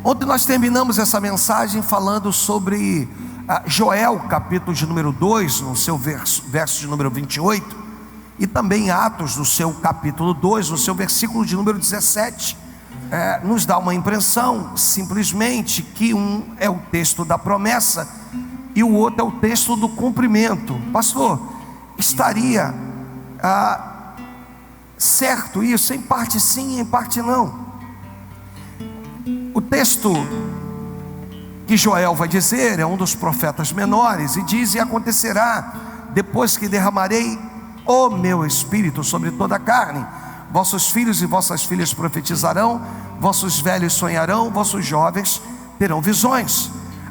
Ontem nós terminamos essa mensagem falando sobre Joel, capítulo de número 2, no seu verso de número 28, e também Atos, no seu capítulo 2, no seu versículo de número 17. Nos dá uma impressão simplesmente que um é o texto da promessa e o outro é o texto do cumprimento. Pastor, estaria certo isso? Em parte sim, em parte não. O texto que Joel vai dizer é um dos profetas menores e diz: e acontecerá depois que derramarei o meu espírito sobre toda a carne, vossos filhos e vossas filhas profetizarão, vossos velhos sonharão, vossos jovens terão visões.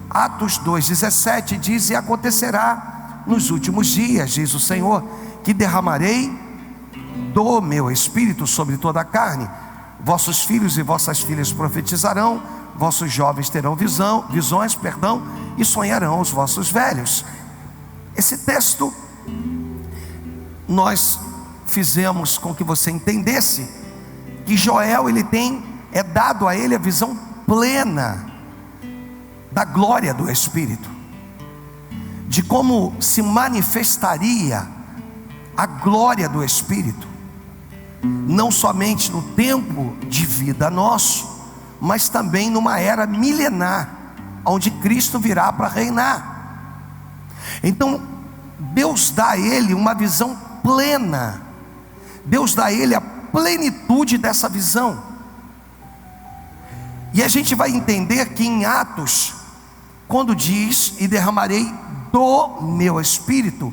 Atos 2,17 diz: e acontecerá nos últimos dias, diz o Senhor, que derramarei do meu espírito sobre toda a carne, vossos filhos e vossas filhas profetizarão, vossos jovens terão visões, e sonharão os vossos velhos. Esse texto nós fizemos com que você entendesse que Joel, é dado a ele a visão plena da glória do Espírito, de como se manifestaria a glória do Espírito, não somente no tempo de vida nosso, mas também numa era milenar, onde Cristo virá para reinar. Então Deus dá a ele uma visão plena, Deus dá a ele a plenitude dessa visão. E a gente vai entender que em Atos, quando diz: e derramarei do meu espírito,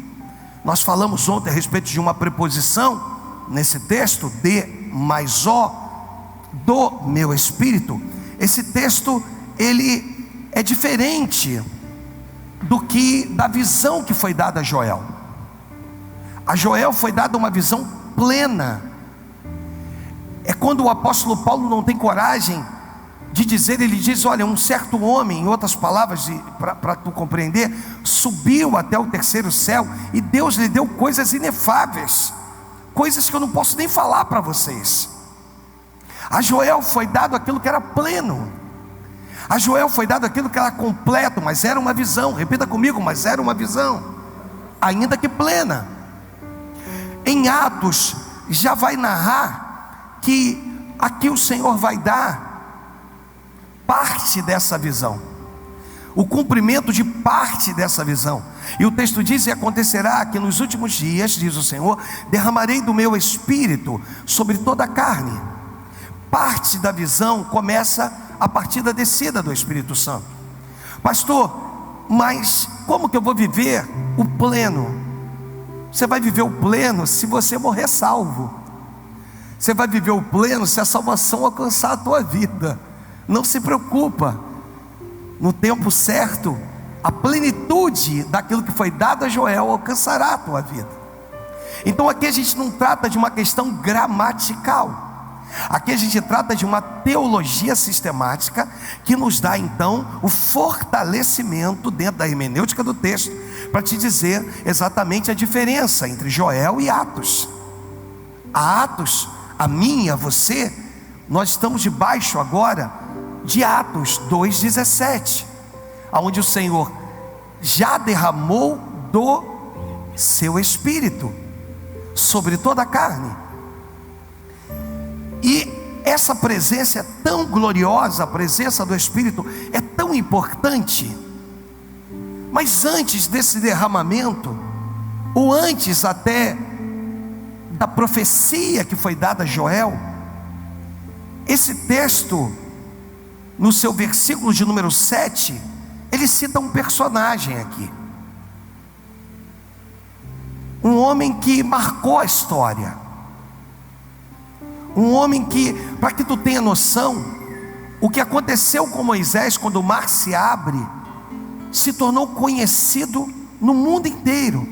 nós falamos ontem a respeito de uma preposição nesse texto, de mais o, do meu espírito. Esse texto, ele é diferente da visão que foi dada a Joel. A Joel foi dada uma visão plena. É quando o apóstolo Paulo não tem coragem de dizer, ele diz: olha, um certo homem, em outras palavras, para tu compreender, subiu até o terceiro céu, e Deus lhe deu coisas inefáveis, coisas que eu não posso nem falar para vocês. A Joel foi dado aquilo que era pleno, a Joel foi dado aquilo que era completo, mas era uma visão. Repita comigo: mas era uma visão, ainda que plena. Em Atos já vai narrar que aqui o Senhor vai dar parte dessa visão, o cumprimento de parte dessa visão. E o texto diz: e acontecerá que nos últimos dias, diz o Senhor, derramarei do meu espírito sobre toda a carne. Parte da visão começa a partir da descida do Espírito Santo. Pastor, mas como que eu vou viver o pleno? Você vai viver o pleno se você morrer salvo. Você vai viver o pleno se a salvação alcançar a tua vida. Não se preocupa, no tempo certo, a plenitude daquilo que foi dado a Joel alcançará a tua vida. Então aqui a gente não trata de uma questão gramatical, aqui a gente trata de uma teologia sistemática que nos dá então o fortalecimento dentro da hermenêutica do texto, para te dizer exatamente a diferença entre Joel e Atos. A Atos, a mim e a você, nós estamos debaixo agora de Atos 2,17, onde o Senhor já derramou do seu espírito sobre toda a carne. E essa presença é tão gloriosa, a presença do Espírito é tão importante. Mas antes desse derramamento, ou antes até da profecia que foi dada a Joel, esse texto, no seu versículo de número 7, ele cita um personagem aqui, um homem que marcou a história, um homem que, para que tu tenha noção, o que aconteceu com Moisés quando o mar se abre, se tornou conhecido no mundo inteiro.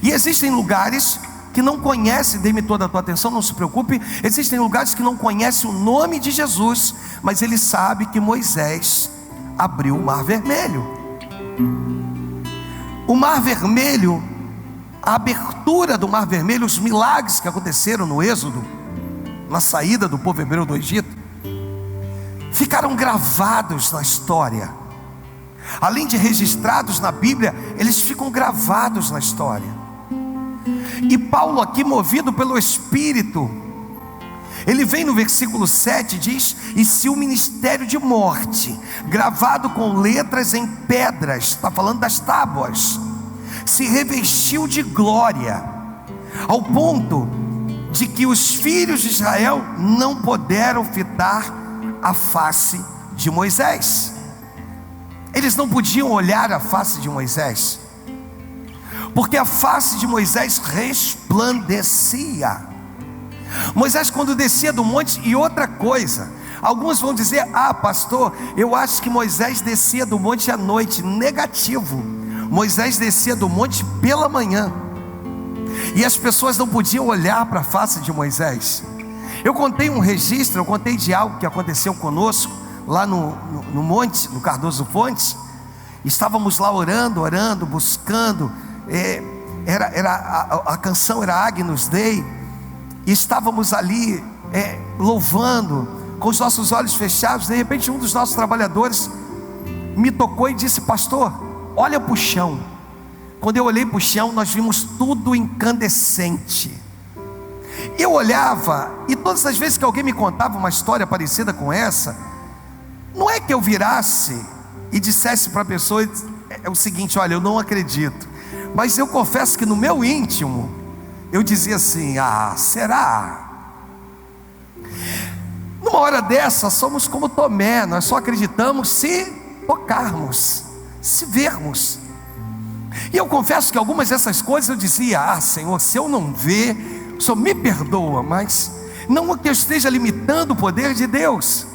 E existem lugares que não conhecem, dê-me toda a tua atenção, não se preocupe, existem lugares que não conhecem o nome de Jesus, mas ele sabe que Moisés abriu o mar vermelho. O mar vermelho, a abertura do mar vermelho, os milagres que aconteceram no Êxodo, na saída do povo hebreu do Egito, ficaram gravados na história. Além de registrados na Bíblia, eles ficam gravados na história. E Paulo aqui, movido pelo Espírito, ele vem no versículo 7 e diz: e se o ministério de morte, gravado com letras em pedras, está falando das tábuas, se revestiu de glória, ao ponto de que os filhos de Israel não puderam fitar a face de Moisés. Eles não podiam olhar a face de Moisés, porque a face de Moisés resplandecia. Moisés, quando descia do monte, e outra coisa, alguns vão dizer: ah, pastor, eu acho que Moisés descia do monte à noite. Negativo, Moisés descia do monte pela manhã, e as pessoas não podiam olhar para a face de Moisés. Eu contei um registro, eu contei de algo que aconteceu conosco lá no monte, no Cardoso Fontes. Estávamos lá orando, buscando, a canção era Agnus Dei, e estávamos ali louvando, com os nossos olhos fechados. De repente um dos nossos trabalhadores me tocou e disse: pastor, olha para o chão. Quando eu olhei para o chão, nós vimos tudo incandescente. Eu olhava, e todas as vezes que alguém me contava uma história parecida com essa, não é que eu virasse e dissesse para a pessoa o seguinte: olha, eu não acredito. Mas eu confesso que no meu íntimo eu dizia assim: ah, será? Numa hora dessa, somos como Tomé, nós só acreditamos se tocarmos, se vermos. E eu confesso que algumas dessas coisas eu dizia: ah, Senhor, se eu não ver, o Senhor me perdoa, mas não que eu esteja limitando o poder de Deus.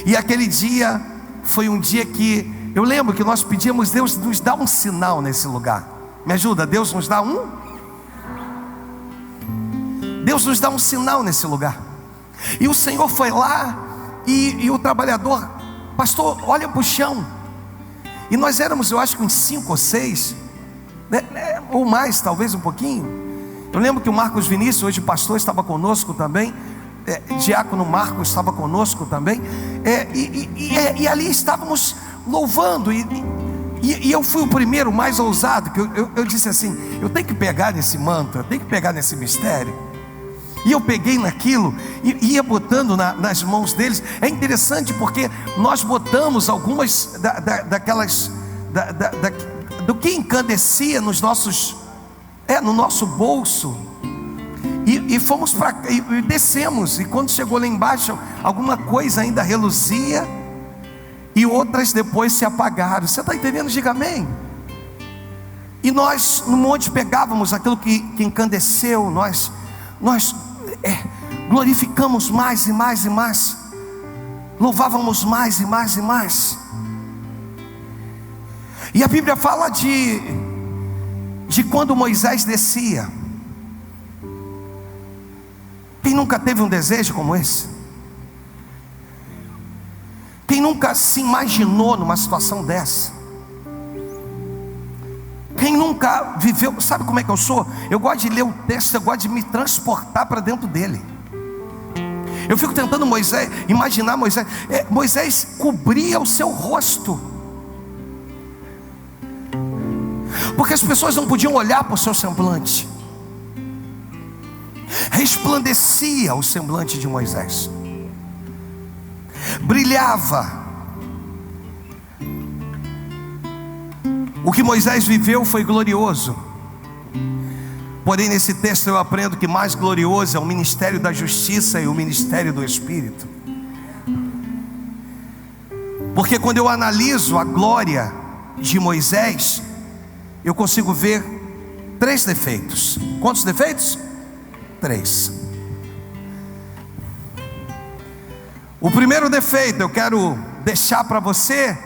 E aquele dia foi um dia que eu lembro que nós pedíamos: Deus, nos dá um sinal nesse lugar. Me ajuda, Deus nos dá um? Deus nos dá um sinal nesse lugar. E o Senhor foi lá, e o trabalhador: pastor, olha para o chão. E nós éramos, eu acho que uns 5 ou 6, ou mais, talvez um pouquinho. Eu lembro que o Marcos Vinícius, hoje pastor, estava conosco também. Diácono Marcos estava conosco também. E ali estávamos louvando. E eu fui o primeiro, mais ousado, que eu disse assim: eu tenho que pegar nesse manto, eu tenho que pegar nesse mistério. E eu peguei naquilo e ia botando nas mãos deles. É interessante porque nós botamos algumas do que encandecia nos nossos, no nosso bolso. E fomos e descemos. E quando chegou lá embaixo, alguma coisa ainda reluzia, e outras depois se apagaram. Você está entendendo? Diga amém. E nós no monte pegávamos aquilo que encandeceu. Nós glorificamos mais e mais e mais, louvávamos mais e mais e mais. E a Bíblia fala de quando Moisés descia. Quem nunca teve um desejo como esse? Quem nunca se imaginou numa situação dessa? Quem nunca viveu? Sabe como é que eu sou? Eu gosto de ler o texto, eu gosto de me transportar para dentro dele. Eu fico tentando imaginar Moisés. Moisés cobria o seu rosto, porque as pessoas não podiam olhar para o seu semblante. Resplandecia o semblante de Moisés, brilhava. O que Moisés viveu foi glorioso. Porém, nesse texto eu aprendo que mais glorioso é o ministério da justiça e o ministério do Espírito. Porque quando eu analiso a glória de Moisés, eu consigo ver 3 defeitos. Quantos defeitos? 3. O primeiro defeito eu quero deixar para você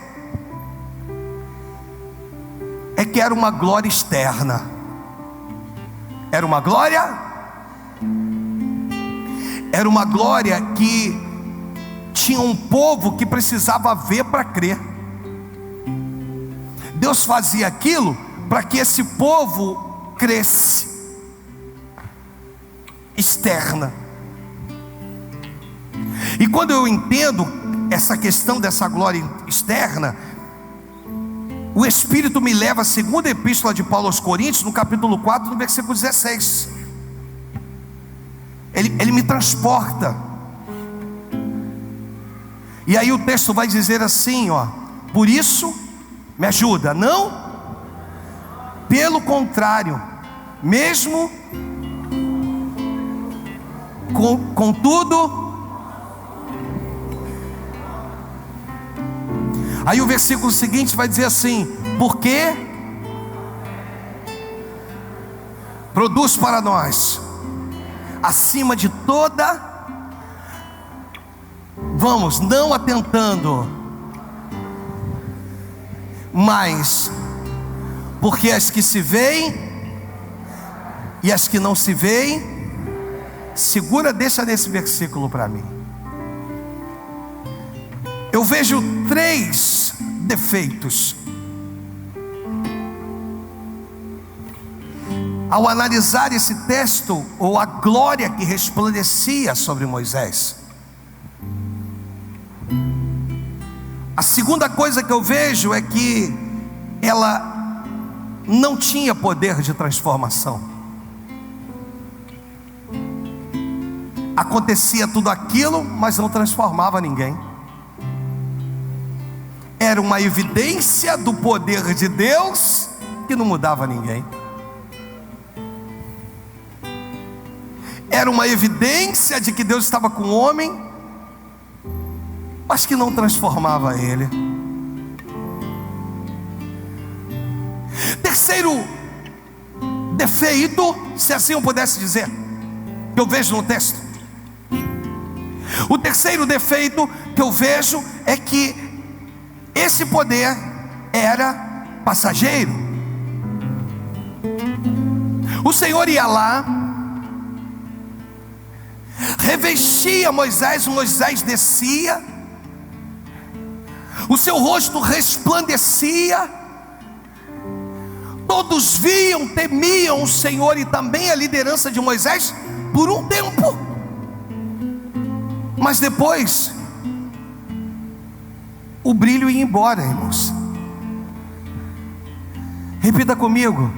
é que era uma glória externa. Era uma glória que tinha um povo que precisava ver para crer. Deus fazia aquilo para que esse povo cresce. Externa. E E quando eu entendo essa questão dessa glória externa, o Espírito me leva à segunda epístola de Paulo aos Coríntios, no capítulo 4, no versículo 16. Ele me transporta. E aí o texto vai dizer assim, ó: por isso, me ajuda, não? Pelo contrário, mesmo contudo. Aí o versículo seguinte vai dizer assim: porque produz para nós, acima de toda, vamos, não atentando, mas porque as que se veem e as que não se veem, deixa nesse versículo para mim. Eu vejo 3 defeitos ao analisar esse texto, ou a glória que resplandecia sobre Moisés. A segunda coisa que eu vejo é que ela não tinha poder de transformação. Acontecia tudo aquilo, mas não transformava ninguém. Era uma evidência do poder de Deus que não mudava ninguém. Era uma evidência de que Deus estava com o homem, mas que não transformava ele. Terceiro defeito, se assim eu pudesse dizer, que eu vejo no texto. O terceiro defeito que eu vejo é que esse poder era passageiro. O Senhor ia lá, revestia Moisés, Moisés descia, o seu rosto resplandecia, todos viam, temiam o Senhor e também a liderança de Moisés por um tempo, mas depois o brilho ia embora, irmãos. Repita comigo: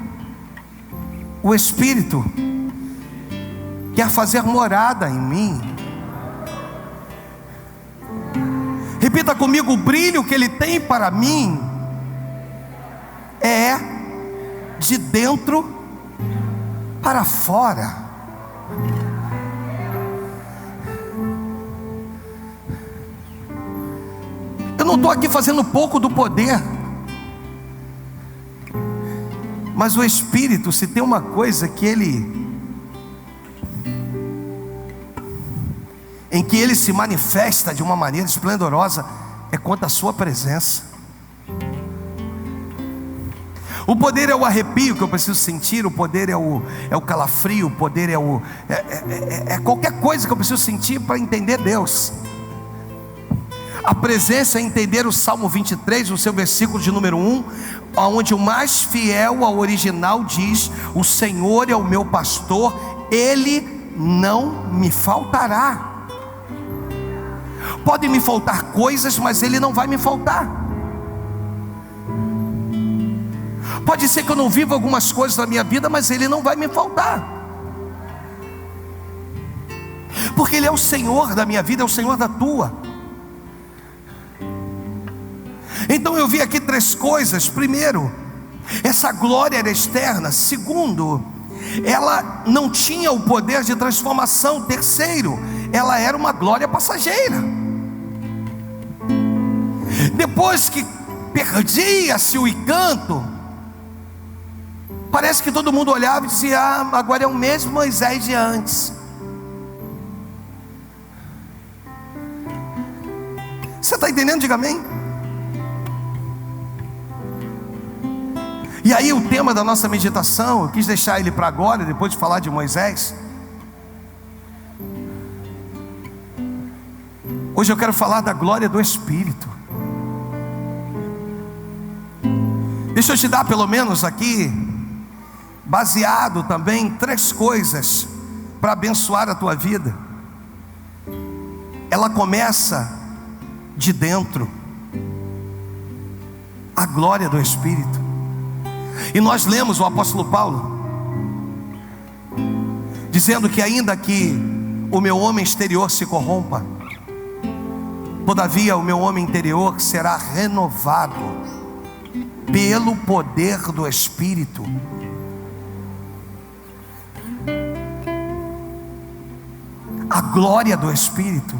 o Espírito quer fazer morada em mim. Repita comigo: o brilho que Ele tem para mim é de dentro para fora. Eu não estou aqui fazendo pouco do poder, mas o Espírito, se tem uma coisa que em que Ele se manifesta de uma maneira esplendorosa, é quanto à sua presença. O poder é o arrepio que eu preciso sentir, o poder é o calafrio, o poder é qualquer coisa que eu preciso sentir para entender Deus. A presença é entender o Salmo 23, o seu versículo de número 1, onde o mais fiel ao original diz: o Senhor é o meu pastor, Ele não me faltará. Podem me faltar coisas, mas Ele não vai me faltar. Pode ser que eu não viva algumas coisas na minha vida, mas Ele não vai me faltar, porque Ele é o Senhor da minha vida, é o Senhor da tua. Então eu vi aqui 3 coisas. Primeiro, essa glória era externa. Segundo, ela não tinha o poder de transformação. Terceiro, ela era uma glória passageira. Depois que perdia-se o encanto, parece que todo mundo olhava e dizia: ah, agora é o mesmo Moisés de antes. Você está entendendo? Diga amém. E aí o tema da nossa meditação, eu quis deixar ele para agora, depois de falar de Moisés. Hoje eu quero falar da glória do Espírito. Deixa eu te dar pelo menos aqui, baseado também em 3 coisas para abençoar a tua vida. ela começa de dentro. A glória do Espírito. E nós lemos o apóstolo Paulo dizendo que ainda que o meu homem exterior se corrompa, todavia o meu homem interior será renovado pelo poder do Espírito. A glória do Espírito.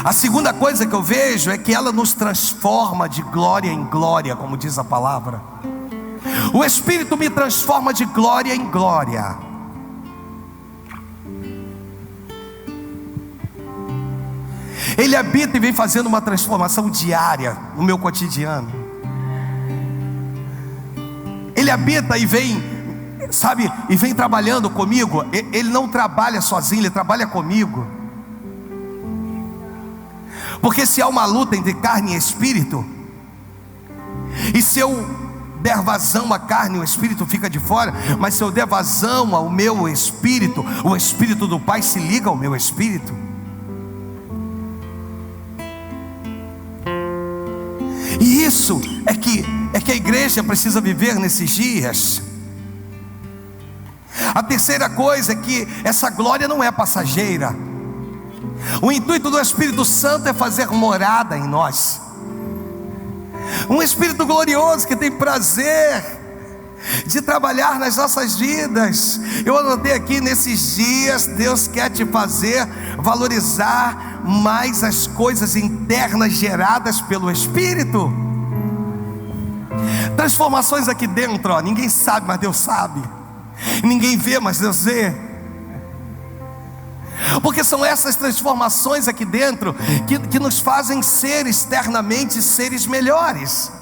A segunda coisa que eu vejo é que ela nos transforma de glória em glória, como diz a palavra. O Espírito me transforma de glória em glória. Ele habita e vem fazendo uma transformação diária no meu cotidiano. Ele habita e vem, sabe, e vem trabalhando comigo. Ele não trabalha sozinho, ele trabalha comigo. Porque se há uma luta entre carne e espírito, e se eu der vazão à carne, o espírito fica de fora. Mas se eu der vazão ao meu espírito, o espírito do Pai se liga ao meu espírito. E isso é que a igreja precisa viver nesses dias. A terceira coisa é que essa glória não é passageira. O intuito do Espírito Santo é fazer morada em nós. Um Espírito glorioso que tem prazer de trabalhar nas nossas vidas. Eu anotei aqui: nesses dias Deus quer te fazer valorizar mais as coisas internas geradas pelo Espírito. Transformações aqui dentro, ó, ninguém sabe, mas Deus sabe. Ninguém vê, mas Deus vê. Porque são essas transformações aqui dentro que nos fazem ser externamente seres melhores,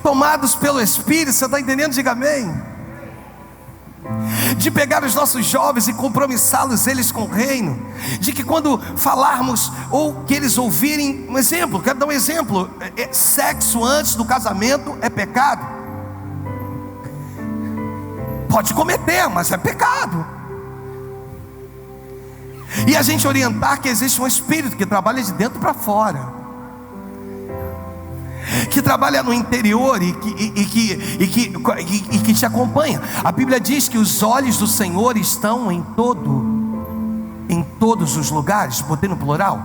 tomados pelo Espírito. Você está entendendo? Diga amém. De pegar os nossos jovens e compromissá-los eles com o reino. De que quando falarmos, ou que eles ouvirem um exemplo. Quero dar um exemplo: sexo antes do casamento é pecado. Pode cometer, mas é pecado. E a gente orientar que existe um Espírito que trabalha de dentro para fora, que trabalha no interior e que te acompanha. A Bíblia diz que os olhos do Senhor estão em todos os lugares. Botei no plural.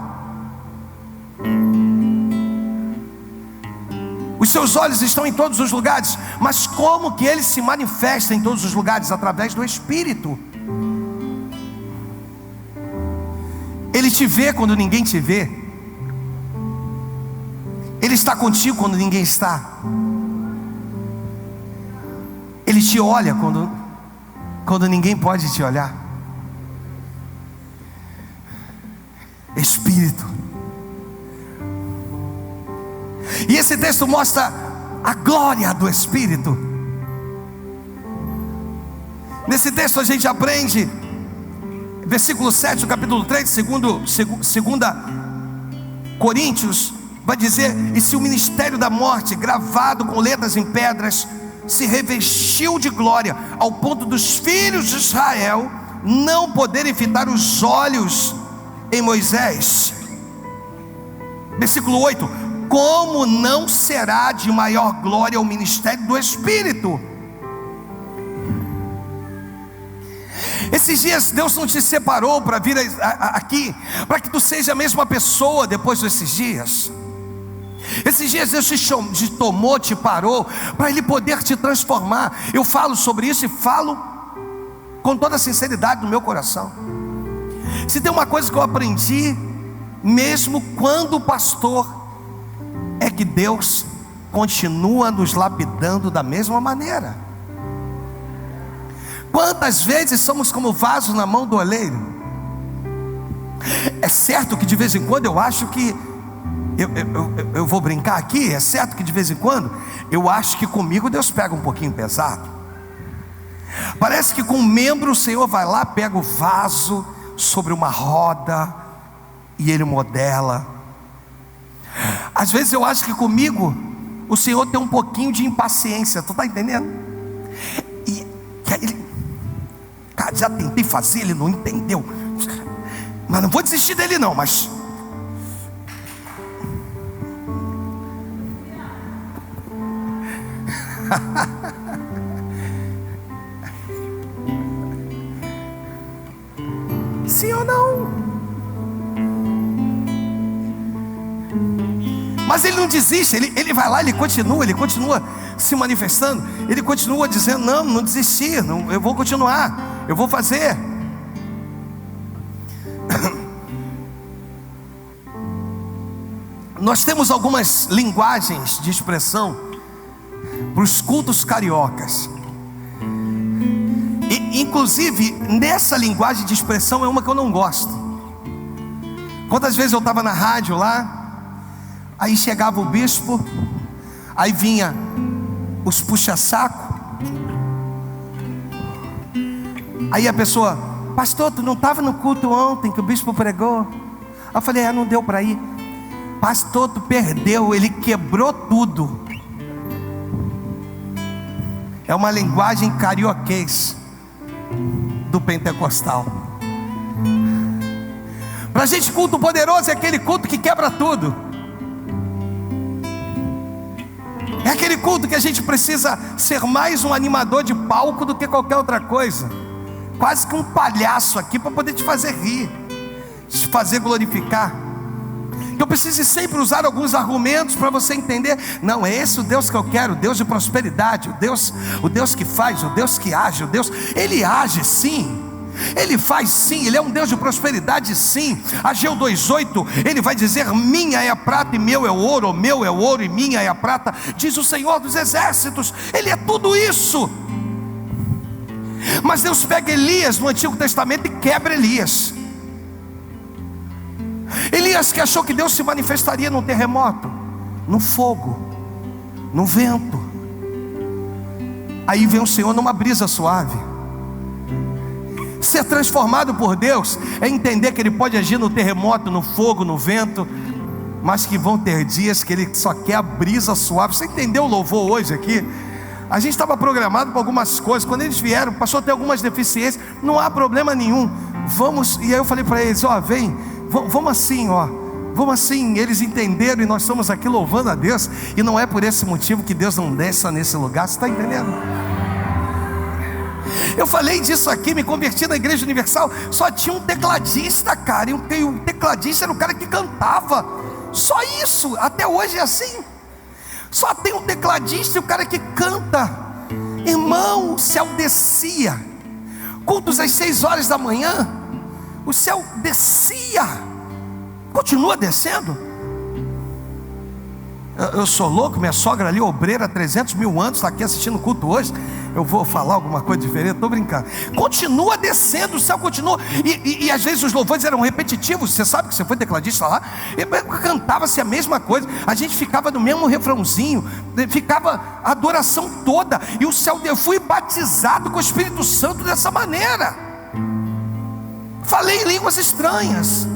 Os seus olhos estão em todos os lugares. Mas como que Ele se manifesta em todos os lugares? Através do Espírito. Ele te vê quando ninguém te vê. Ele está contigo quando ninguém está. Ele te olha quando ninguém pode te olhar. Espírito. E esse texto mostra a glória do Espírito. Nesse texto a gente aprende, versículo 7 do capítulo 3, segunda Coríntios, vai dizer: e se o ministério da morte, gravado com letras em pedras, se revestiu de glória, ao ponto dos filhos de Israel não poderem fitar os olhos em Moisés. Versículo 8: como não será de maior glória o ministério do Espírito? Esses dias Deus não te separou para vir aqui para que tu seja a mesma pessoa depois desses dias. Esses dias Deus te tomou, te parou para Ele poder te transformar. Eu falo sobre isso e falo com toda a sinceridade do meu coração. Se tem uma coisa que eu aprendi, mesmo quando pastor, é que Deus continua nos lapidando da mesma maneira. Quantas vezes somos como vaso na mão do oleiro? É certo que de vez em quando eu acho que eu vou brincar aqui. É certo que de vez em quando eu acho que comigo Deus pega um pouquinho pesado. Parece que com um membro o Senhor vai lá, pega o vaso sobre uma roda e Ele modela. Às vezes eu acho que comigo o Senhor tem um pouquinho de impaciência. Tu está entendendo? E Ele, cara, já tentei fazer, Ele não entendeu. Mas não vou desistir dele não, mas... Sim ou não? Mas ele não desiste, ele vai lá, ele continua se manifestando, ele continua dizendo, não desistir, não, eu vou continuar, eu vou fazer. Nós temos algumas linguagens de expressão para os cultos cariocas. E, inclusive, nessa linguagem de expressão é uma que eu não gosto. Quantas vezes eu estava na rádio lá, aí chegava o bispo, aí vinha os puxa-saco, aí a pessoa, pastor, tu não estava no culto ontem que o bispo pregou? Eu falei, não deu para ir. Pastor, tu perdeu, ele quebrou tudo. É uma linguagem carioquês do pentecostal. Para a gente, culto poderoso é aquele culto que quebra tudo. É aquele culto que a gente precisa ser mais um animador de palco do que qualquer outra coisa. Quase que um palhaço aqui para poder te fazer rir, te fazer glorificar. Eu preciso sempre usar alguns argumentos para você entender. Não, é esse o Deus que eu quero, o Deus de prosperidade, o Deus que faz, o Deus que age, Ele age sim, Ele faz sim, Ele é um Deus de prosperidade sim. Ageu 2:8, Ele vai dizer, minha é a prata e meu é o ouro, ou meu é o ouro e minha é a prata, diz o Senhor dos exércitos. Ele é tudo isso. Mas Deus pega Elias no Antigo Testamento e quebra Elias. Elias que achou que Deus se manifestaria no terremoto, no fogo, no vento. Aí vem o Senhor numa brisa suave. Ser transformado por Deus é entender que Ele pode agir no terremoto, no fogo, no vento, mas que vão ter dias que Ele só quer a brisa suave. Você entendeu o louvor hoje aqui? A gente estava programado para algumas coisas. Quando eles vieram, passou a ter algumas deficiências. Não há problema nenhum. Vamos. E aí eu falei para eles, vem, vamos assim, vamos assim. Eles entenderam e nós estamos aqui louvando a Deus. E não é por esse motivo que Deus não desça nesse lugar. Você está entendendo? Eu falei disso aqui, me converti na Igreja Universal. Só tinha um tecladista, cara. E o tecladista era o cara que cantava. Só isso, até hoje é assim. Só tem um tecladista e o cara que canta. Irmão, o céu descia. Cultos às 6 horas da manhã, o céu descia. Continua descendo. Eu sou louco, minha sogra ali, obreira há 300 mil anos, está aqui assistindo o culto hoje. Eu vou falar alguma coisa diferente, estou brincando. Continua descendo, o céu continua. E às vezes os louvores eram repetitivos. Você sabe que você foi tecladista lá, cantava-se a mesma coisa. A gente ficava no mesmo refrãozinho, ficava a adoração toda. E o céu, eu fui batizado com o Espírito Santo dessa maneira. Falei em línguas estranhas.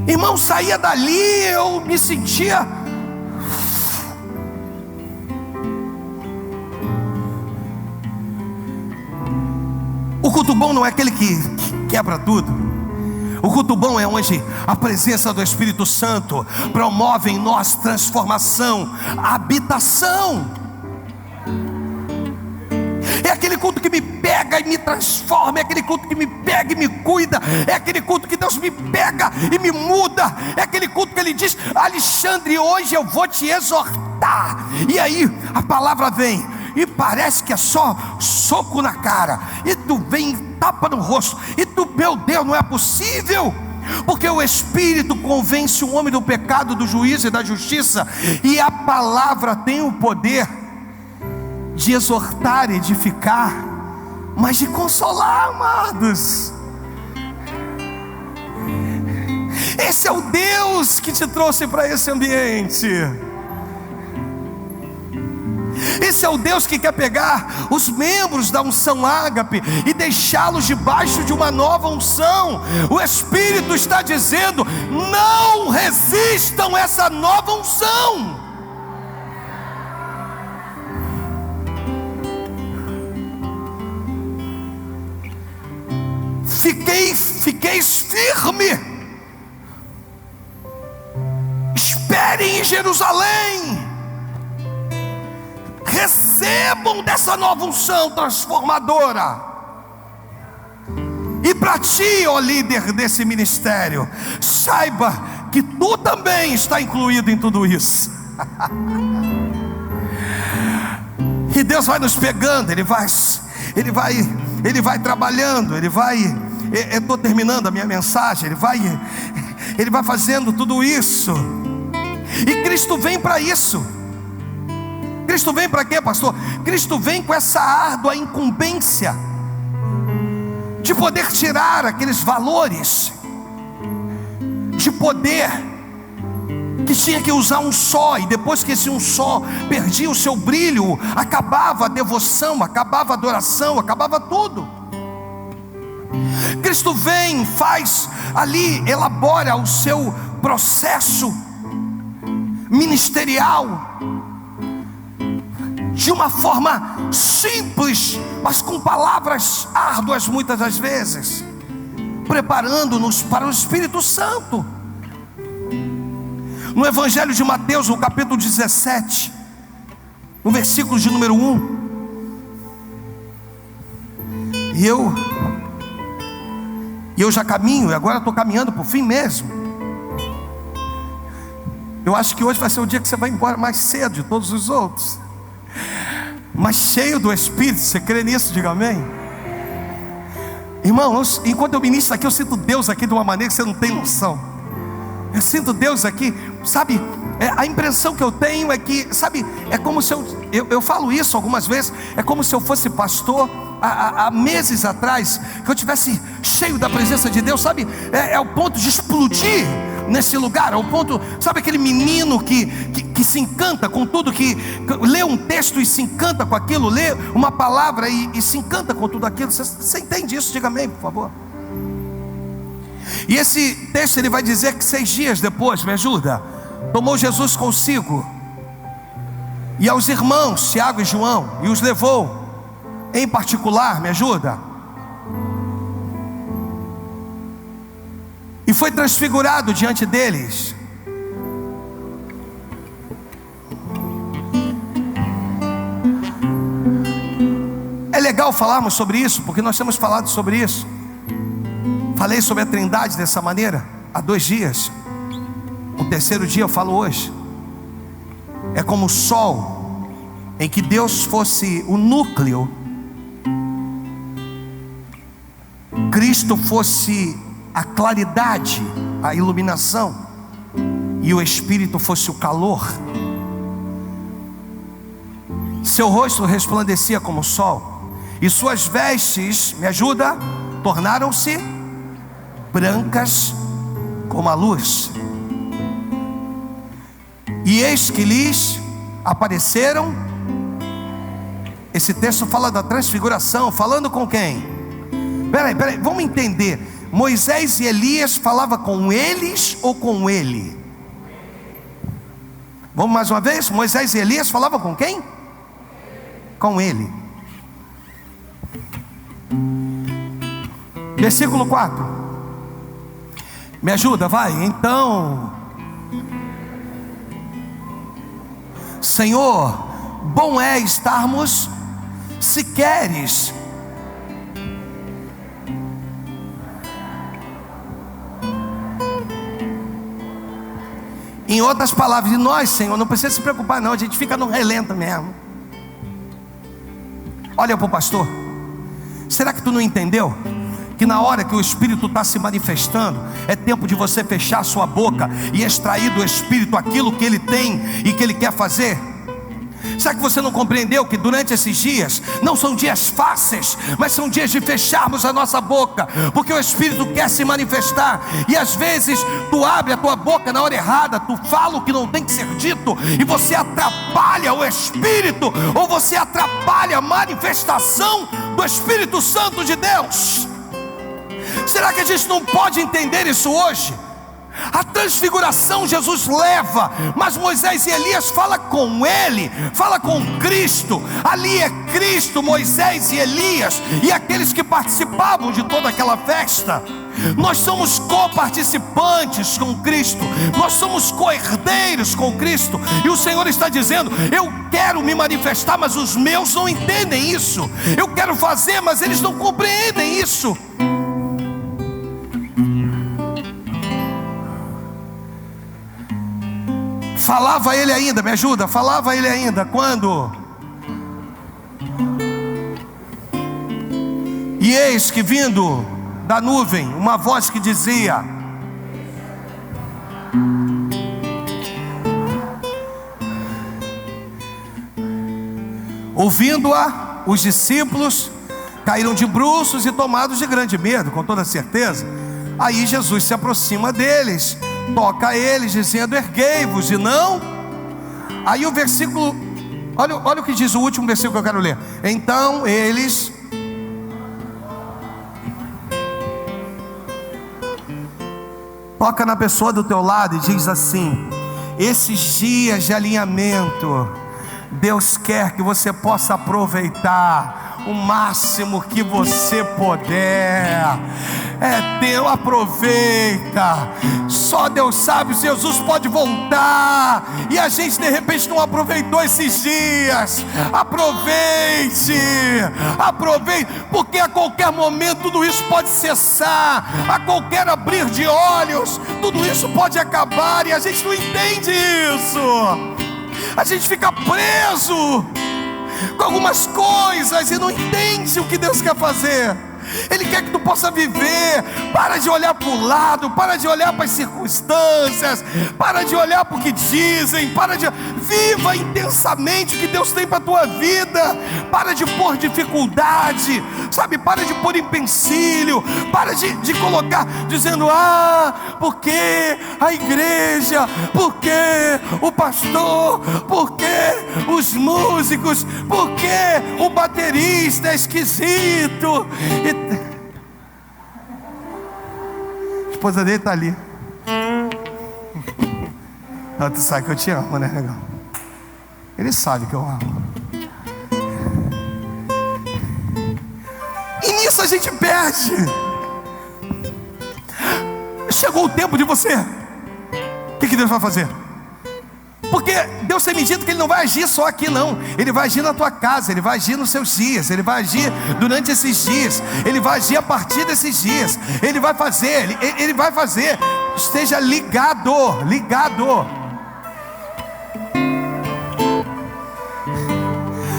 Irmão, saía dali, eu me sentia. O culto bom não é aquele que quebra tudo. O culto bom é onde a presença do Espírito Santo promove em nós transformação, habitação. É aquele culto que me pega e me transforma. É aquele culto que me pega e me cuida. É aquele culto que Deus me pega e me muda. É aquele culto que Ele diz: Alexandre, hoje eu vou te exortar. E aí a palavra vem e parece que é só soco na cara. E tu vem e tapa no rosto. E tu, meu Deus, não é possível. Porque o Espírito convence o homem do pecado, do juízo e da justiça. E a palavra tem o poder de exortar, edificar, mas de consolar, amados. Esse é o Deus que te trouxe para esse ambiente. Esse é o Deus que quer pegar os membros da unção ágape e deixá-los debaixo de uma nova unção. O Espírito está dizendo: não resistam a essa nova unção. fiqueis firme, esperem em Jerusalém, recebam dessa nova unção transformadora. E para ti, ó líder desse ministério, saiba que tu também está incluído em tudo isso. E Deus vai nos pegando, Ele vai trabalhando, eu estou terminando a minha mensagem, Ele vai fazendo tudo isso. E Cristo vem para isso. Cristo vem para quê, pastor? Cristo vem com essa árdua incumbência de poder tirar aqueles valores de poder que tinha que usar um só, e depois que esse um só perdia o seu brilho, acabava a devoção, acabava a adoração, acabava tudo. Cristo vem, faz ali, elabora o seu processo ministerial de uma forma simples, mas com palavras árduas muitas das vezes, preparando-nos para o Espírito Santo. No Evangelho de Mateus, no capítulo 17, no versículo de número 1, e eu já caminho, e agora estou caminhando para o fim mesmo. Eu acho que hoje vai ser o dia que você vai embora mais cedo de todos os outros, mas cheio do Espírito. Você crê nisso? Diga amém. Irmãos, enquanto eu ministro aqui, eu sinto Deus aqui de uma maneira que você não tem noção. Eu sinto Deus aqui, sabe? A impressão que eu tenho é que, sabe, é como se eu falo isso algumas vezes, é como se eu fosse pastor há meses atrás, que eu tivesse cheio da presença de Deus, sabe? É o ponto de explodir nesse lugar, é o ponto, sabe, aquele menino que se encanta com tudo, que lê um texto e se encanta com aquilo, lê uma palavra e se encanta com tudo aquilo. Você entende isso? Diga amém, por favor. E esse texto ele vai dizer que 6 dias depois, me ajuda, tomou Jesus consigo e aos irmãos Tiago e João, e os levou em particular, me ajuda, e foi transfigurado diante deles. É legal falarmos sobre isso, porque nós temos falado sobre isso. Falei sobre a Trindade dessa maneira há 2 dias. O terceiro dia eu falo hoje. É como o sol, em que Deus fosse o núcleo, Cristo fosse a claridade, a iluminação, e o Espírito fosse o calor. Seu rosto resplandecia como o sol, e suas vestes, me ajuda, tornaram-se brancas como a luz. E eis que lhes apareceram. Esse texto fala da transfiguração, falando com quem? Peraí, vamos entender. Moisés e Elias falavam com eles ou com ele? Vamos mais uma vez? Moisés e Elias falavam com quem? Com ele. Versículo 4. Me ajuda, vai. Então, Senhor, bom é estarmos, se queres, em outras palavras, de nós, Senhor, não precisa se preocupar não, a gente fica no relento mesmo. Olha para o pastor. Será que tu não entendeu? Que na hora que o Espírito está se manifestando, é tempo de você fechar a sua boca e extrair do Espírito aquilo que Ele tem e que Ele quer fazer. Será que você não compreendeu que durante esses dias não são dias fáceis, mas são dias de fecharmos a nossa boca, porque o Espírito quer se manifestar, e às vezes tu abre a tua boca na hora errada, tu fala o que não tem que ser dito, e você atrapalha o Espírito, ou você atrapalha a manifestação do Espírito Santo de Deus. Será que a gente não pode entender isso hoje? A transfiguração Jesus leva, mas Moisés e Elias falam com ele, fala com Cristo. Ali é Cristo, Moisés e Elias e aqueles que participavam de toda aquela festa. Nós somos co-participantes com Cristo, nós somos co-herdeiros com Cristo. E o Senhor está dizendo: eu quero me manifestar, mas os meus não entendem isso. Eu quero fazer, mas eles não compreendem isso. Falava ele ainda, me ajuda, falava ele ainda, quando? E eis que vindo da nuvem, uma voz que dizia: ouvindo-a, os discípulos caíram de bruços e tomados de grande medo, com toda certeza. Aí Jesus se aproxima deles, toca a eles, dizendo: erguei-vos e não. Aí o versículo, olha o que diz o último versículo que eu quero ler. Então eles, toca na pessoa do teu lado e diz assim: esses dias de alinhamento, Deus quer que você possa aproveitar o máximo que você puder. É teu, aproveita. Só Deus sabe, Jesus pode voltar e a gente de repente não aproveitou esses dias. Aproveite, porque a qualquer momento tudo isso pode cessar, a qualquer abrir de olhos tudo isso pode acabar, e a gente não entende isso. A gente fica preso com algumas coisas e não entende o que Deus quer fazer. Ele quer que tu possa viver. Para de olhar para o lado, para de olhar para as circunstâncias, para de olhar para o que dizem, viva intensamente o que Deus tem para a tua vida. Para de pôr dificuldade, sabe? Para de pôr empecilho, para de colocar, dizendo: porque a igreja, porque o pastor, porque os músicos, porque o baterista é esquisito. A esposa dele está ali. Tu sabe que eu te amo, né, legal? Ele sabe que eu amo. E nisso a gente perde. Chegou o tempo de você. O que Deus vai fazer? Porque Deus tem me dito que Ele não vai agir só aqui não. Ele vai agir na tua casa, Ele vai agir nos seus dias, Ele vai agir durante esses dias, Ele vai agir a partir desses dias. Ele vai fazer, Ele vai fazer. Esteja ligado.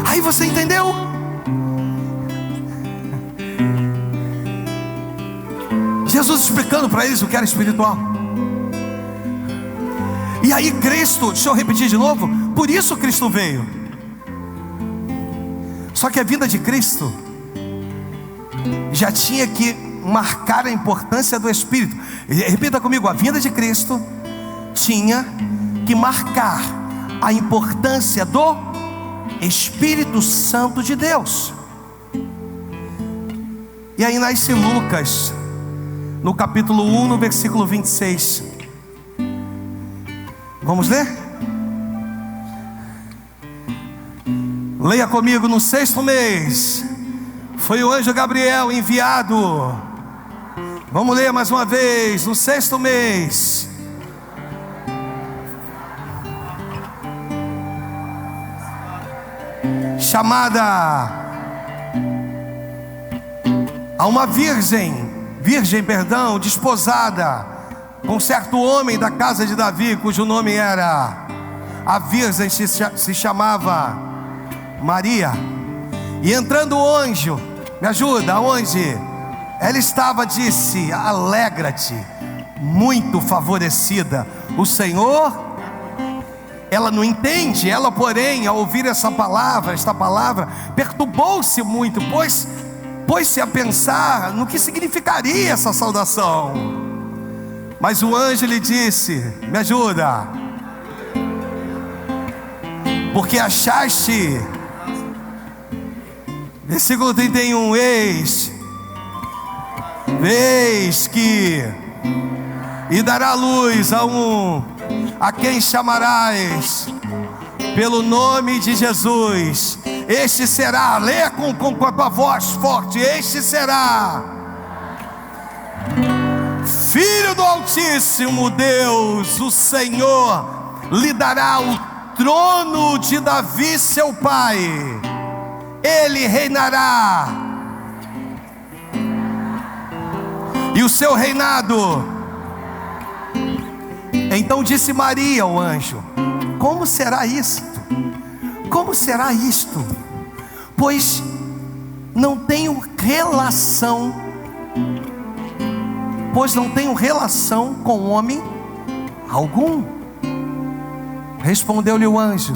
Aí você entendeu? Jesus explicando para eles o que era espiritual. E aí Cristo, deixa eu repetir de novo, por isso Cristo veio. Só que a vinda de Cristo já tinha que marcar a importância do Espírito. Repita comigo: a vinda de Cristo tinha que marcar a importância do Espírito Santo de Deus. E aí nasce Lucas, no capítulo 1, no versículo 26. Vamos ler? Leia comigo. No 6º mês foi o anjo Gabriel enviado. Vamos ler mais uma vez. No 6º mês, chamada a uma virgem, desposada com certo homem da casa de Davi, cujo nome era, a virgem se chamava Maria. E entrando o anjo, me ajuda, onde ela estava, disse: alegra-te, muito favorecida, o Senhor. Ela não entende, ela porém, ao ouvir esta palavra, perturbou-se muito, pôs-se a pensar no que significaria essa saudação. Mas o anjo lhe disse: me ajuda, porque achaste, versículo 31, eis que e dará luz a quem chamarás pelo nome de Jesus. Este será, leia com a tua voz forte: este será Filho do Altíssimo Deus, o Senhor lhe dará o trono de Davi seu pai. Ele reinará, e o seu reinado. Então disse Maria ao anjo: como será isto? Como será isto? Pois não tenho relação com homem algum. Respondeu-lhe o anjo.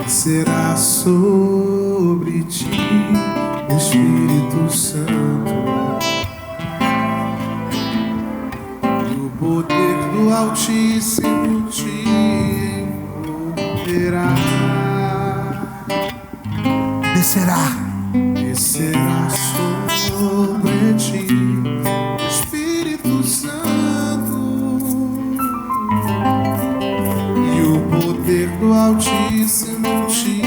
Será sobre ti o Espírito Santo, e o poder do Altíssimo te envolverá. Descerá sobre ti o Espírito Santo, e o poder do Altíssimo te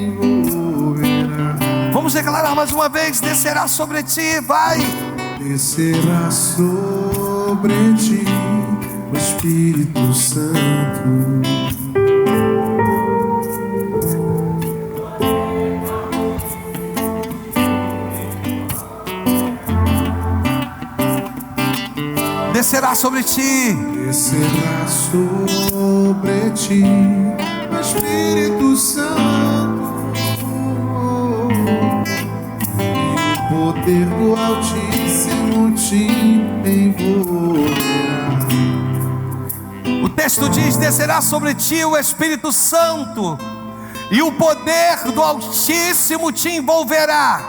envolverá. Vamos declarar mais uma vez: descerá sobre ti, vai. Descerá sobre ti o Espírito Santo, descerá sobre ti. Descerá sobre ti o Espírito Santo, e o poder do Altíssimo te envolverá. O texto diz: descerá sobre ti o Espírito Santo, e o poder do Altíssimo te envolverá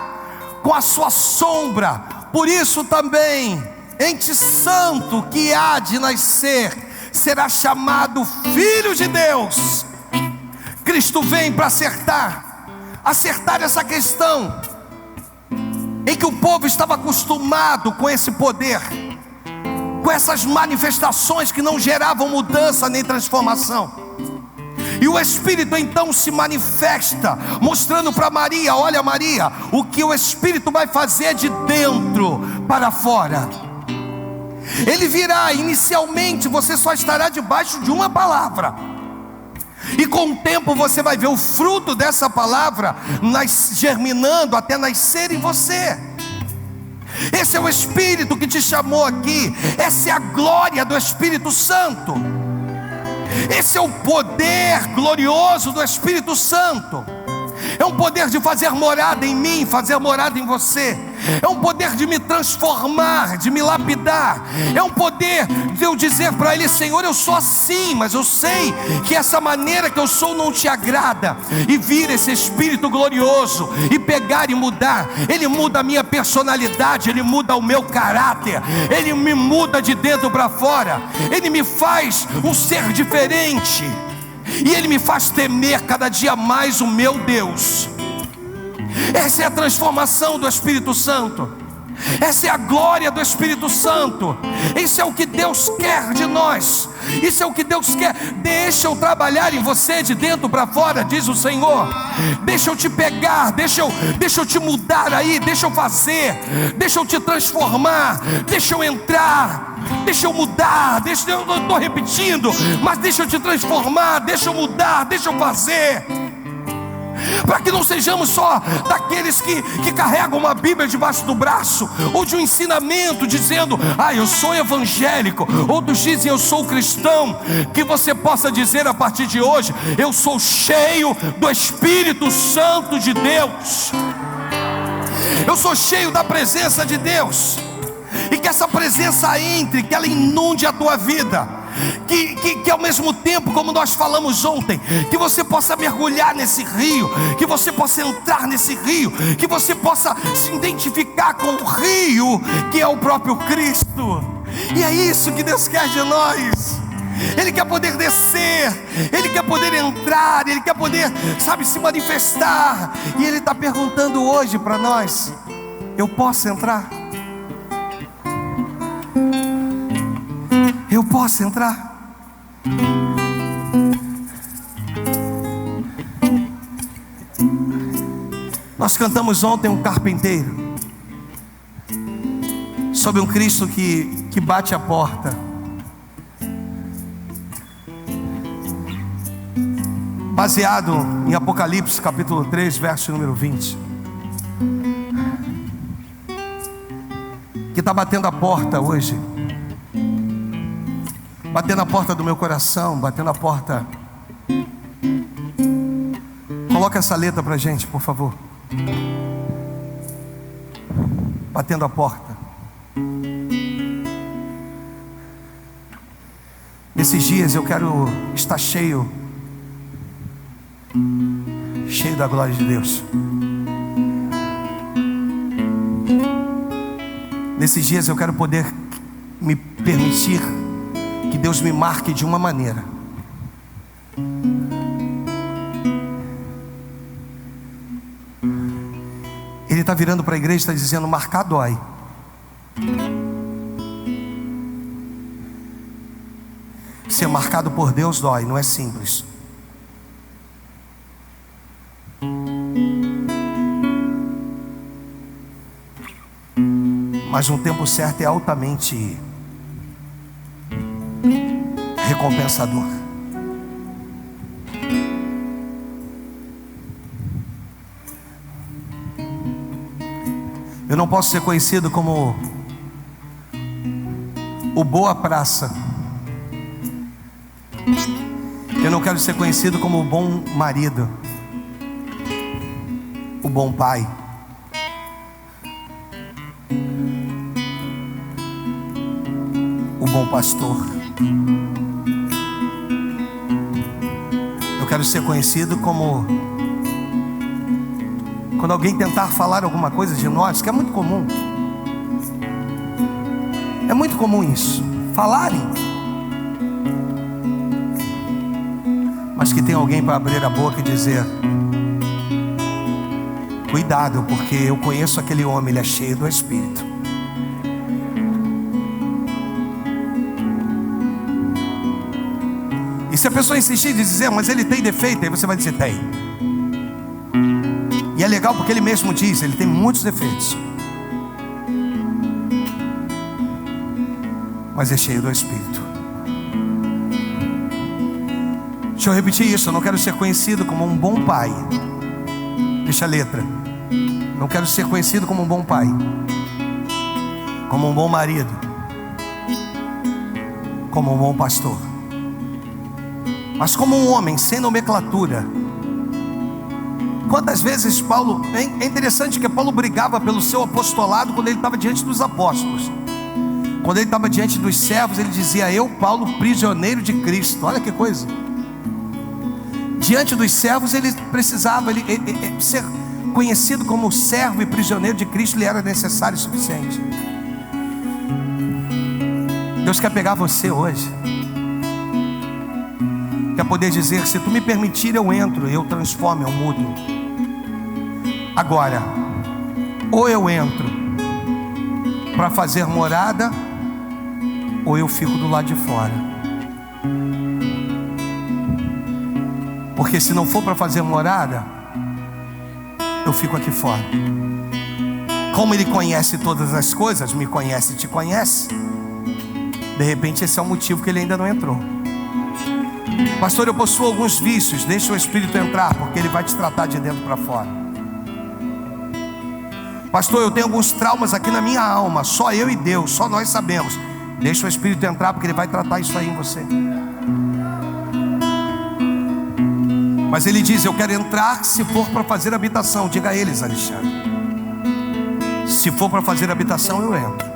com a sua sombra. Por isso também ente santo que há de nascer será chamado Filho de Deus. Cristo vem para acertar essa questão em que o povo estava acostumado com esse poder, com essas manifestações que não geravam mudança nem transformação. E o Espírito então se manifesta, mostrando para Maria: olha, Maria, o que o Espírito vai fazer de dentro para fora. Ele virá. Inicialmente você só estará debaixo de uma palavra, e com o tempo você vai ver o fruto dessa palavra germinando até nascer em você. Esse é o Espírito que te chamou aqui. Essa é a glória do Espírito Santo. Esse é o poder glorioso do Espírito Santo. É um poder de fazer morada em mim, fazer morada em você. É um poder de me transformar, de me lapidar. É um poder de eu dizer para Ele: Senhor, eu sou assim, mas eu sei que essa maneira que eu sou não te agrada. E vir esse Espírito glorioso e pegar e mudar. Ele muda a minha personalidade, Ele muda o meu caráter, Ele me muda de dentro para fora. Ele me faz um ser diferente, e Ele me faz temer cada dia mais o meu Deus. Essa é a transformação do Espírito Santo. Essa é a glória do Espírito Santo. Isso é o que Deus quer de nós. Isso é o que Deus quer. Deixa eu trabalhar em você de dentro para fora, diz o Senhor. Deixa eu te pegar, deixa eu te mudar aí, deixa eu fazer, deixa eu te transformar, deixa eu entrar, deixa eu mudar, eu não estou repetindo, mas deixa eu te transformar, deixa eu mudar, deixa eu fazer. Para que não sejamos só daqueles que carregam uma Bíblia debaixo do braço, ou de um ensinamento dizendo: eu sou evangélico. Outros dizem: eu sou cristão. Que você possa dizer a partir de hoje: eu sou cheio do Espírito Santo de Deus. Eu sou cheio da presença de Deus. E que essa presença entre, que ela inunde a tua vida. Que ao mesmo tempo, como nós falamos ontem, que você possa mergulhar nesse rio, que você possa entrar nesse rio, que você possa se identificar com o rio, que é o próprio Cristo. E é isso que Deus quer de nós. Ele quer poder descer, Ele quer poder entrar, Ele quer poder, sabe, se manifestar. E Ele está perguntando hoje para nós: eu posso entrar? Eu posso entrar? Nós cantamos ontem um carpinteiro, sobre um Cristo que bate a porta. Baseado em Apocalipse capítulo 3, verso número 20. Que está batendo a porta hoje. Batendo a porta do meu coração, batendo a porta. Coloca essa letra pra gente, por favor. Batendo a porta. Nesses dias eu quero estar cheio da glória de Deus. Nesses dias eu quero poder me permitir que Deus me marque de uma maneira. Ele está virando para a igreja e está dizendo: marcar dói. Ser marcado por Deus dói, não é simples. Mas no tempo certo é altamente recompensador. Eu não posso ser conhecido como o boa praça. Eu não quero ser conhecido como o bom marido, o bom pai. O bom pastor. Eu quero ser conhecido como, quando alguém tentar falar alguma coisa de nós, que é muito comum. É muito comum isso, falarem, mas que tem alguém para abrir a boca e dizer: cuidado, porque eu conheço aquele homem, ele é cheio do Espírito. E se a pessoa insistir e dizer: mas ele tem defeito, aí você vai dizer: tem. E é legal porque ele mesmo diz: ele tem muitos defeitos, mas é cheio do Espírito. Deixa eu repetir isso: eu não quero ser conhecido como um bom pai. Deixa a letra. Não quero ser conhecido como um bom pai, como um bom marido, como um bom pastor, mas como um homem sem nomenclatura. Quantas vezes Paulo, é interessante que Paulo brigava pelo seu apostolado quando ele estava diante dos apóstolos. Quando ele estava diante dos servos, ele dizia: eu, Paulo, prisioneiro de Cristo. Olha que coisa. Diante dos servos ele precisava ser conhecido como servo e prisioneiro de Cristo, lhe era necessário o suficiente. Deus quer pegar você hoje, quer poder dizer: se tu me permitir, eu entro, eu transformo, eu mudo. Agora, ou eu entro para fazer morada, ou eu fico do lado de fora. Porque se não for para fazer morada, eu fico aqui fora. Como Ele conhece todas as coisas, me conhece e te conhece, de repente esse é o motivo que Ele ainda não entrou. Pastor, eu possuo alguns vícios. Deixa o Espírito entrar, porque Ele vai te tratar de dentro para fora. Pastor, eu tenho alguns traumas aqui na minha alma, só eu e Deus, só nós sabemos. Deixa o Espírito entrar, porque Ele vai tratar isso aí em você. Mas Ele diz: eu quero entrar se for para fazer habitação. Diga a eles, Alexandre, se for para fazer habitação, eu entro.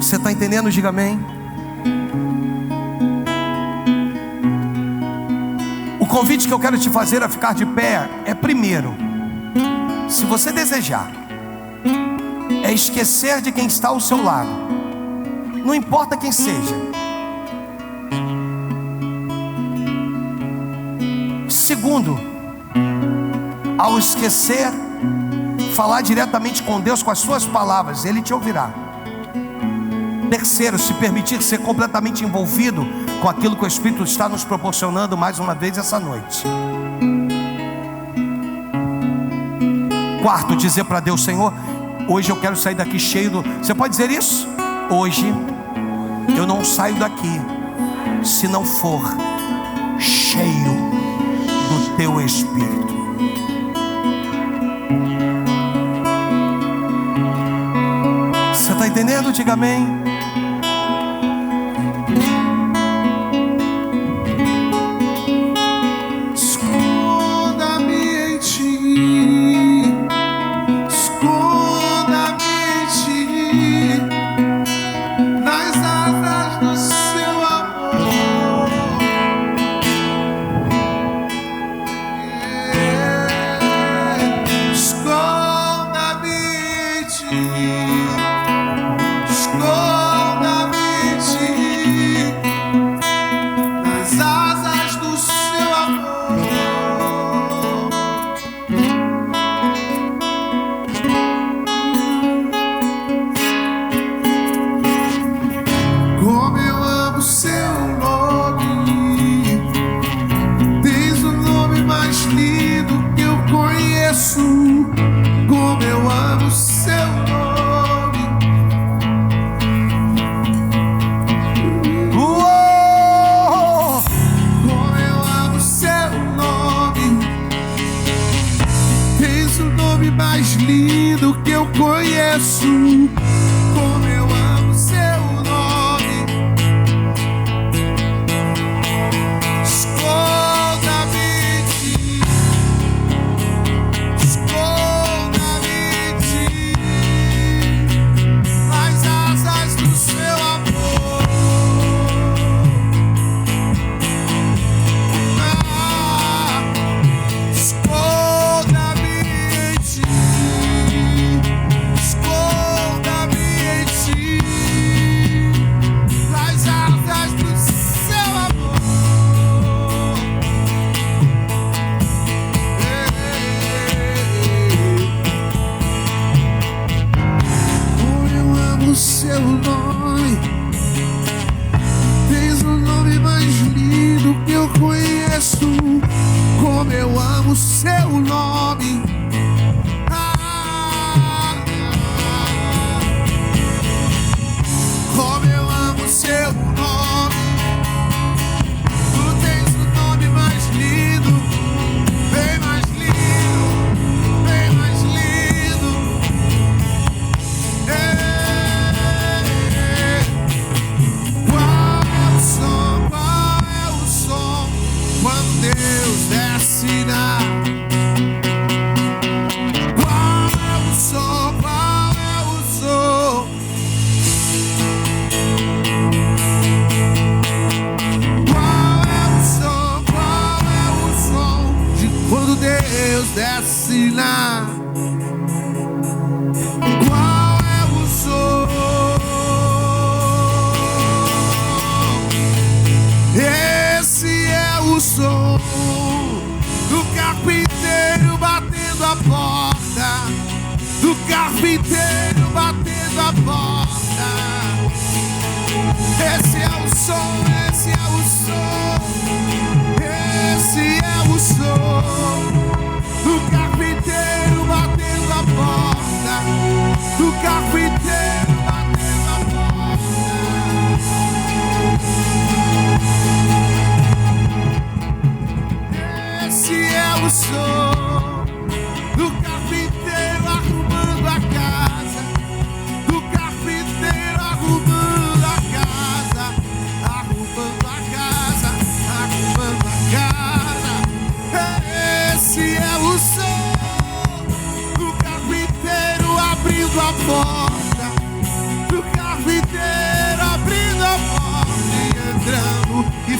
Você está entendendo? Diga amém. O convite que eu quero te fazer a ficar de pé é, primeiro, se você desejar, é esquecer de quem está ao seu lado não importa quem seja. Segundo, ao esquecer, falar diretamente com Deus com as suas palavras, Ele te ouvirá. Terceiro, se permitir ser completamente envolvido com aquilo que o Espírito está nos proporcionando mais uma vez essa noite. Quarto, dizer para Deus: Senhor, hoje eu quero sair daqui cheio do... Você pode dizer isso? Hoje eu não saio daqui se não for cheio do Teu Espírito. Você está entendendo? Diga amém.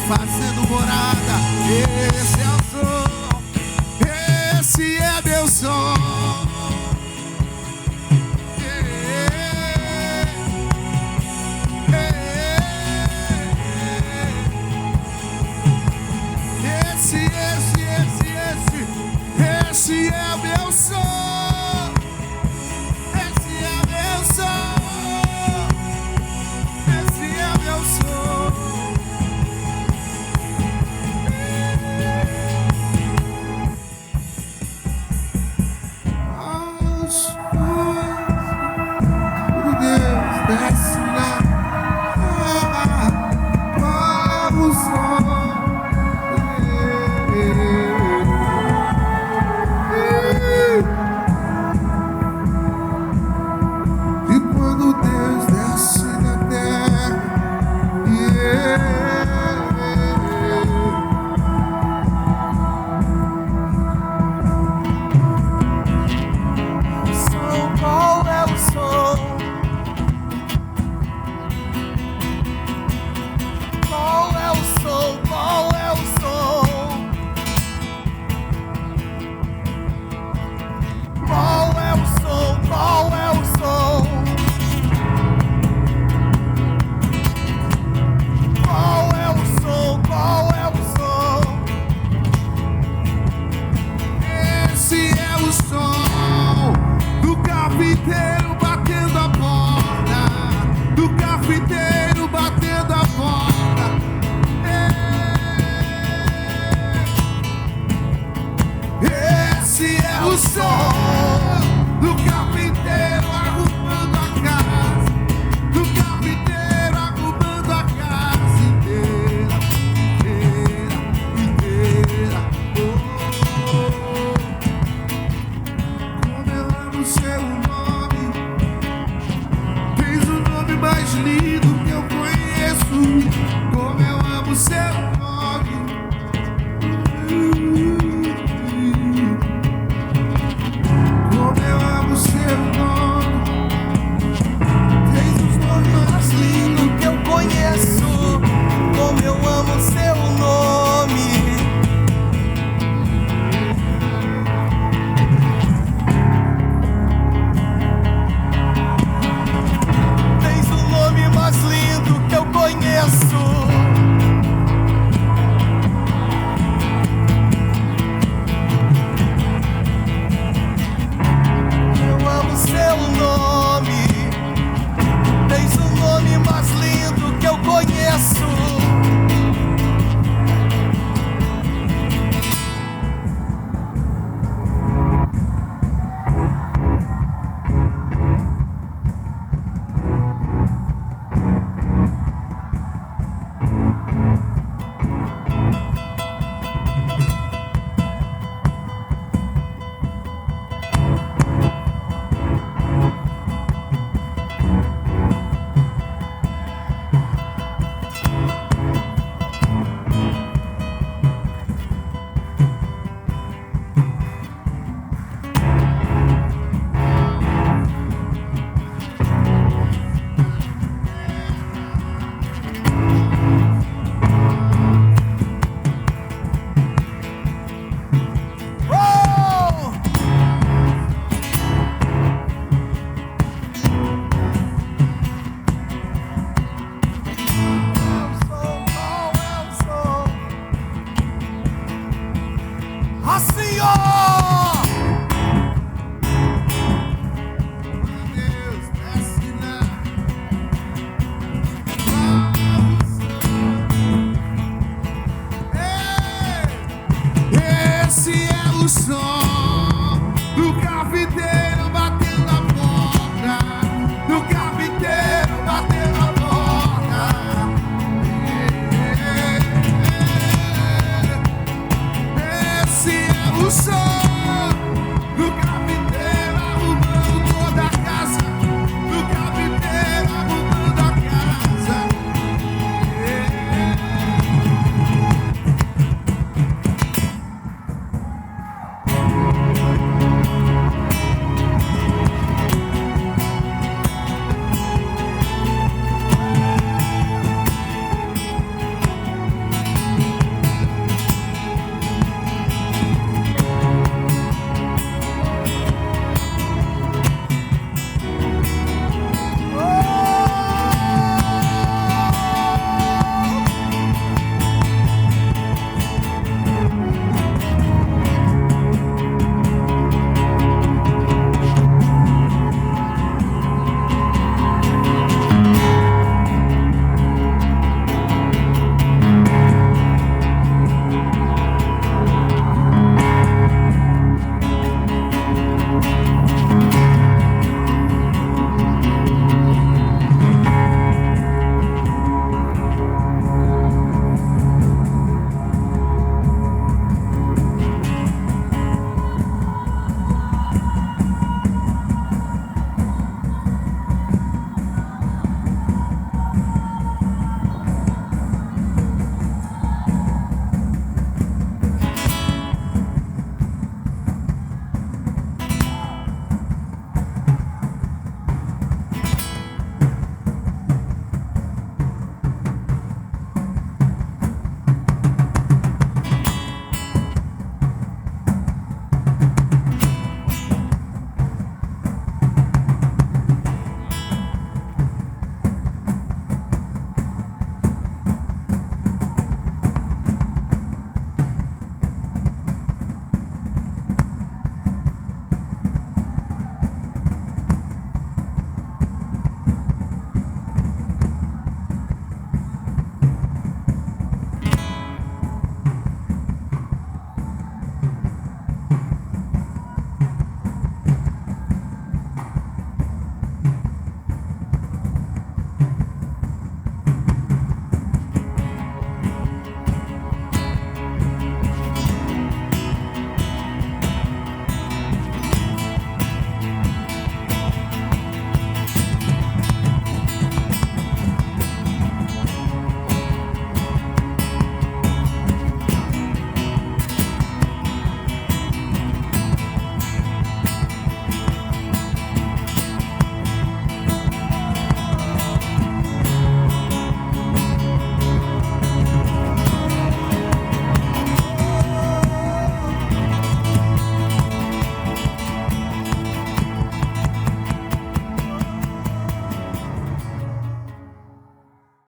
Fazendo morada, esse é o som, esse é meu som. Hey, hey. Esse é meu sonho.